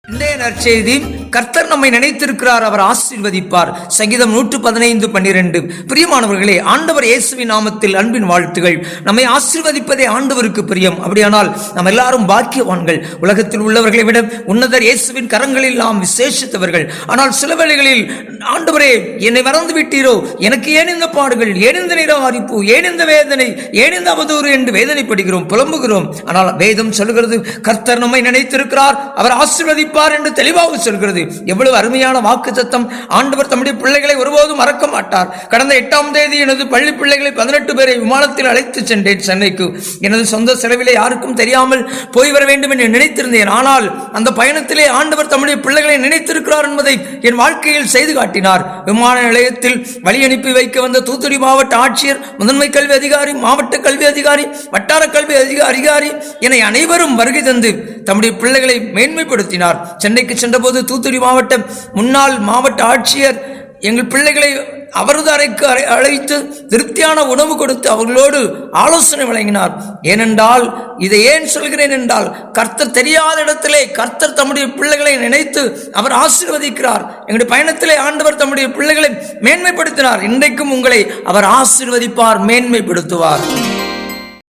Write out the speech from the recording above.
இன்றைய நற்செய்தி, கர்த்தர் நம்மை நினைத்திருக்கிறார், அவர் ஆசீர்வதிப்பார். சங்கீதம் 115:12. பிரியமானவர்களே, ஆண்டவர் இயேசுவின் நாமத்தில் அன்பின் வாழ்த்துகள். நம்மை ஆசீர்வதிப்பதே ஆண்டவருக்கு பிரியம். அப்படியானால் நாம் எல்லாரும் பாக்கியவான்கள். உலகத்தில் உள்ளவர்களை விட உன்னதர் இயேசுவின் கரங்களில் நாம் விசேஷித்தவர்கள். ஆனால் சில வேளைகளில், ஆண்டவரே என்னை மறந்து விட்டீரோ, எனக்கு ஏன் இந்த பாடுகள், ஏன் இந்த நிராகரிப்பு, ஏன் இந்த வேதனை, ஏன் இந்த அவதூறு என்று வேதனைப்படுகிறோம், புலம்புகிறோம். ஆனால் வேதம் சொல்கிறது, கர்த்தர் நம்மை நினைத்திருக்கிறார், அவர் ஆசீர்வதிப்பார் என்று தெளிவாக சொல்கிறது. எவ்வளவு அருமையான வாக்குத்தத்தம்! ஆண்டவர் தம்முடைய பிள்ளைகளை ஒருபோதும் மறக்க மாட்டார். கடந்த 8ஆம் தேதி எனது பள்ளி பிள்ளைகளை 18 பேரை விமானத்தில் அழைத்து சென்றேன் சென்னைக்கு. எனது சொந்த செலவிலே யாருக்கும் தெரியாமல் போய் வர வேண்டும் என்று நினைத்திருந்தேன். ஆனால் அந்த பயணத்திலே ஆண்டவர் தம்முடைய பிள்ளைகளை நினைத்திருக்கிறார் என்பதை என் வாழ்க்கையில் செய்து காட்டினார். விமான நிலையத்தில் வழி அனுப்பி வைக்க வந்த தூத்துக்குடி மாவட்ட ஆட்சியர், முதன்மை கல்வி அதிகாரி, மாவட்ட கல்வி அதிகாரி, வட்டார கல்வி அதிகாரி என அனைவரும் வருகை தந்து தம்முடைய பிள்ளைகளை மேன்மைப்படுத்தினார். சென்னைக்கு சென்றபோது தூத்துக்குடி மாவட்ட முன்னாள் மாவட்ட ஆட்சியர் எங்கள் பிள்ளைகளை அவரது அறைக்கு அழைத்து திருப்தியான உணவு கொடுத்து அவர்களோடு ஆலோசனை வழங்கினார். ஏனென்றால், இதை ஏன் சொல்கிறேன் என்றால், கர்த்தர் தெரியாத இடத்திலே கர்த்தர் தம்முடைய பிள்ளைகளை நினைத்து அவர் ஆசீர்வதிக்கிறார். எங்களுடைய பயணத்திலே ஆண்டவர் தம்முடைய பிள்ளைகளை மேன்மைப்படுத்தினார். இன்றைக்கும் உங்களை அவர் ஆசீர்வதிப்பார், மேன்மைப்படுத்துவார்.